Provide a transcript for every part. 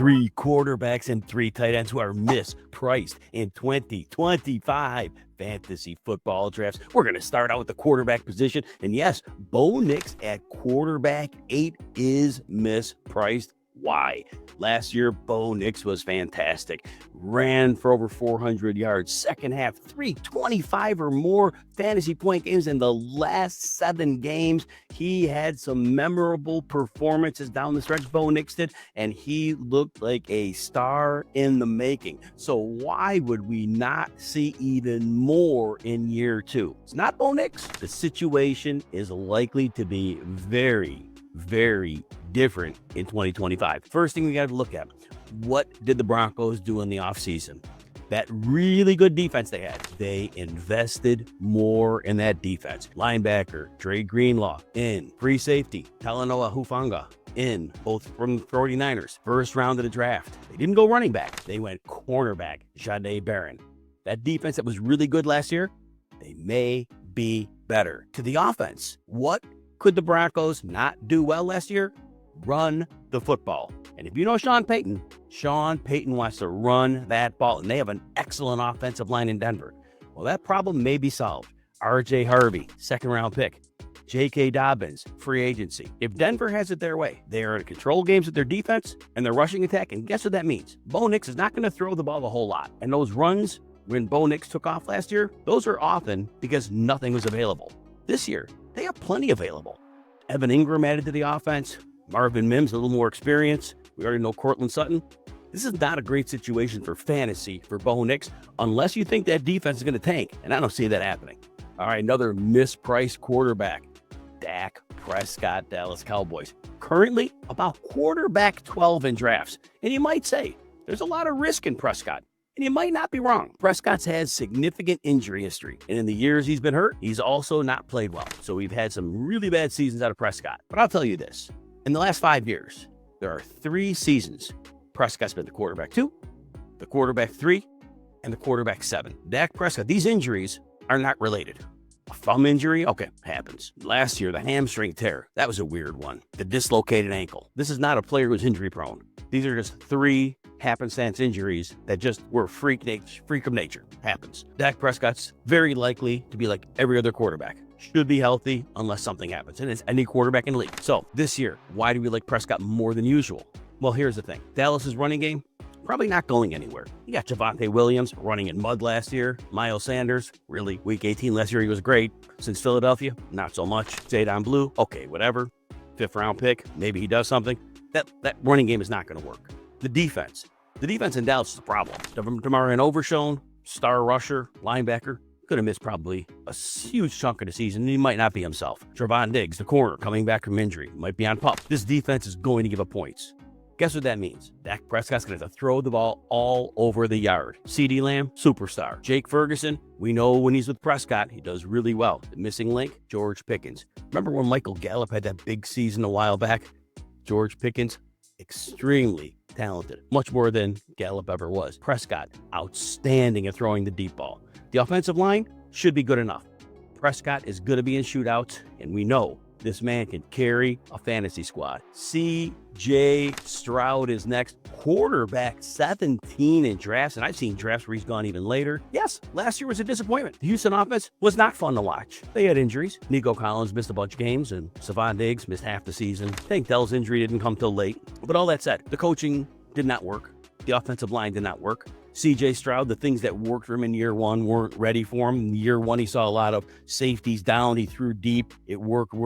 3 quarterbacks and 3 tight ends who are mispriced in 2025 fantasy football drafts. We're going to start out with the quarterback position. And yes, Bo Nix at quarterback 8 is mispriced. Why? Last year, Bo Nix was fantastic. Ran for over 400 yards. Second half, 325 or more fantasy point games in the last 7 games. He had some memorable performances down the stretch, Bo Nix did, and he looked like a star in the making. So why would we not see even more in year 2? It's not Bo Nix. The situation is likely to be very different in 2025. First thing we got to look at, what did the Broncos do in the offseason? That really good defense they had, they invested more in that defense. Linebacker, Dre Greenlaw, in. Free safety, Talanoa Hufanga, in. Both from the 49ers. First round of the draft. They didn't go running back. They went cornerback, Jahdae Barron. That defense that was really good last year, they may be better. To the offense, what could the Broncos not do well last year? Run the football. And if you know Sean Payton wants to run that ball, and they have an excellent offensive line in Denver. Well, that problem may be solved. RJ Harvey, second-round pick. J.K. Dobbins, free agency. If Denver has it their way, they are to control games with their defense and their rushing attack, and guess what that means? Bo Nix is not going to throw the ball a whole lot. And those runs, when Bo Nix took off last year, those are often because nothing was available. This year, they have plenty available. Evan Ingram added to the offense. Marvin Mims, a little more experience. We already know Cortland Sutton. This is not a great situation for fantasy for Bo Nix unless you think that defense is going to tank, and I don't see that happening. All right, another mispriced quarterback, Dak Prescott, Dallas Cowboys. Currently, about quarterback 12 in drafts. And you might say, there's a lot of risk in Prescott. And you might not be wrong. Prescott's had significant injury history. And in the years he's been hurt, he's also not played well. So we've had some really bad seasons out of Prescott. But I'll tell you this. In the last 5 years, there are 3 seasons Prescott's been the quarterback 2, the quarterback 3, and the quarterback 7. Dak Prescott, these injuries are not related. A thumb injury? Okay, happens. Last year, the hamstring tear. That was a weird one. The dislocated ankle. This is not a player who's injury prone. These are just 3 happenstance injuries that just were freak of nature. Happens. Dak Prescott's very likely to be like every other quarterback. Should be healthy unless something happens. And it's any quarterback in the league. So this year, why do we like Prescott more than usual? Well, here's the thing. Dallas's running game, probably not going anywhere. You got Javonte Williams running in mud last year. Miles Sanders, really, week 18 last year, he was great. Since Philadelphia, not so much. Jadon Blue, okay, whatever. 5th round pick, maybe he does something. That running game is not going to work. The defense in Dallas is a problem. DeMarvion Overshown, star rusher, linebacker, could have missed probably a huge chunk of the season, and he might not be himself. Trevon Diggs, the corner, coming back from injury, might be on pup. This defense is going to give up points. Guess what that means? Dak Prescott's going to have to throw the ball all over the yard. CeeDee Lamb, superstar. Jake Ferguson, we know when he's with Prescott, he does really well. The missing link, George Pickens. Remember when Michael Gallup had that big season a while back? George Pickens, extremely talented, much more than Gallup ever was. Prescott, outstanding at throwing the deep ball. The offensive line should be good enough. Prescott is going to be in shootouts, and we know this man can carry a fantasy squad. C.J. Stroud is next. Quarterback 17 in drafts, and I've seen drafts where he's gone even later. Yes, last year was a disappointment. The Houston offense was not fun to watch. They had injuries. Nico Collins missed a bunch of games, and Stephon Diggs missed half the season. Tank Dell's injury didn't come till late. But all that said, the coaching did not work. The offensive line did not work. C.J. Stroud, the things that worked for him in year 1 weren't ready for him. In year 1, he saw a lot of safeties down. He threw deep. It worked.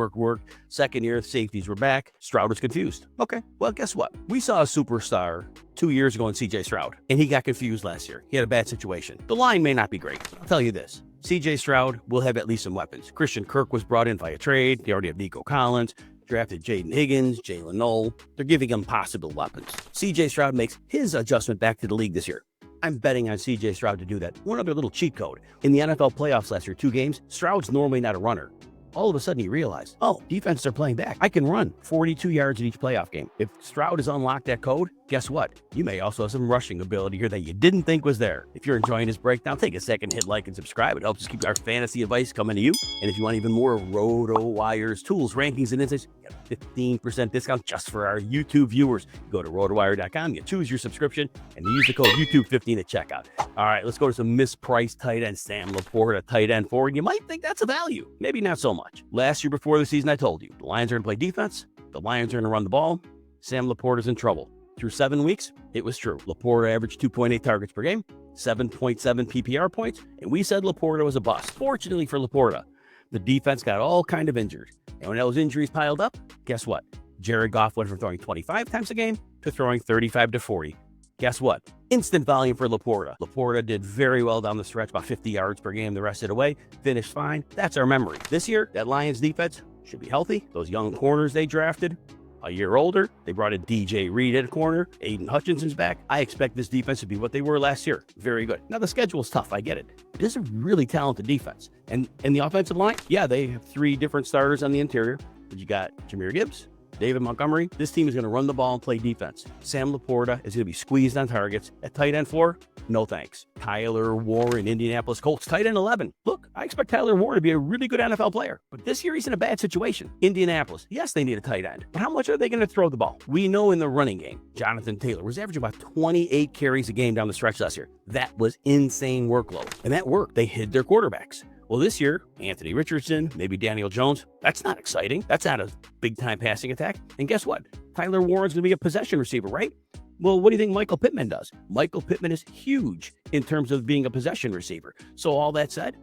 Second year, safeties were back. Stroud was confused. Okay, well, guess what? We saw a superstar 2 years ago in C.J. Stroud, and he got confused last year. He had a bad situation. The line may not be great. I'll tell you this. C.J. Stroud will have at least some weapons. Christian Kirk was brought in via trade. They already have Nico Collins. Drafted Jaden Higgins, Jalen Noel. They're giving him possible weapons. C.J. Stroud makes his adjustment back to the league this year. I'm betting on C.J. Stroud to do that. One other little cheat code. In the NFL playoffs last year, 2 games, Stroud's normally not a runner. all of a sudden he realized, oh, defenses are playing back. I can run 42 yards in each playoff game. If Stroud has unlocked that code, guess what? You may also have some rushing ability here that you didn't think was there. If you're enjoying this breakdown, take a second, hit like and subscribe. It helps us keep our fantasy advice coming to you. And if you want even more RotoWire's tools, rankings, and insights, you get a 15% discount just for our YouTube viewers. Go to rotowire.com, you choose your subscription, and use the code YouTube15 at checkout. All right, let's go to some mispriced tight end. Sam LaPorta, tight end forward. You might think that's a value. Maybe not so much. Last year before the season, I told you, the Lions are going to play defense. The Lions are going to run the ball. Sam LaPorta's in trouble. Through 7 weeks, it was true. LaPorta averaged 2.8 targets per game, 7.7 PPR points, and we said LaPorta was a bust. Fortunately for LaPorta, the defense got all kind of injured. And when those injuries piled up, guess what? Jared Goff went from throwing 25 times a game to throwing 35 to 40. Guess what? Instant volume for LaPorta. LaPorta did very well down the stretch, about 50 yards per game the rest of the way. Finished fine. That's our memory. This year, that Lions defense should be healthy. Those young corners they drafted, a year older. They brought in DJ Reed at corner. Aiden Hutchinson's back. I expect this defense to be what they were last year. Very good. Now, the schedule is tough. I get it. But this is a really talented defense. And the offensive line, yeah, they have 3 different starters on the interior. But you got Jahmyr Gibbs, David Montgomery. This team is going to run the ball and play defense. Sam LaPorta is going to be squeezed on targets. At tight end 4, no thanks. Tyler Warren, Indianapolis Colts, tight end 11. Look, I expect Tyler Warren to be a really good NFL player, but this year he's in a bad situation. Indianapolis, yes, they need a tight end, but how much are they going to throw the ball? We know in the running game, Jonathan Taylor was averaging about 28 carries a game down the stretch last year. That was insane workload, and that worked. They hid their quarterbacks. Well, this year, Anthony Richardson, maybe Daniel Jones, that's not exciting. That's not a big-time passing attack. And guess what? Tyler Warren's going to be a possession receiver, right? Well, what do you think Michael Pittman does? Michael Pittman is huge in terms of being a possession receiver. So all that said,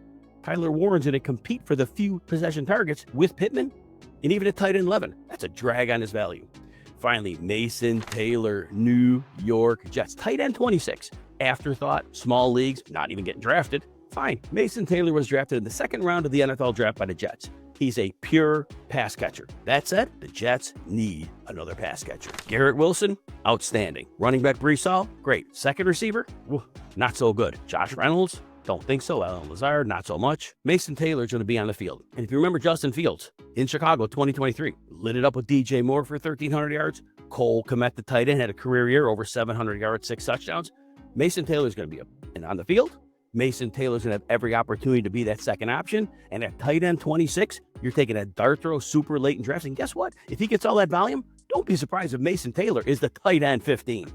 Tyler Warren's going to compete for the few possession targets with Pittman, and even at tight end 11. That's a drag on his value. Finally, Mason Taylor, New York Jets, tight end 26. Afterthought, small leagues, not even getting drafted. Fine. Mason Taylor was drafted in the 2nd round of the NFL draft by the Jets. He's a pure pass catcher. That said, the Jets need another pass catcher. Garrett Wilson, outstanding. Running back Breece Hall, great. Second receiver, not so good. Josh Reynolds, don't think so. Allen Lazard, not so much. Mason Taylor's going to be on the field. And if you remember Justin Fields in Chicago 2023, lit it up with DJ Moore for 1,300 yards. Cole Kmet, the tight end, had a career year, over 700 yards, 6 touchdowns. Mason Taylor's going to be on the field. Mason Taylor's going to have every opportunity to be that second option. And at tight end 26, you're taking a dart throw super late in drafts. And guess what? If he gets all that volume, don't be surprised if Mason Taylor is the tight end 15.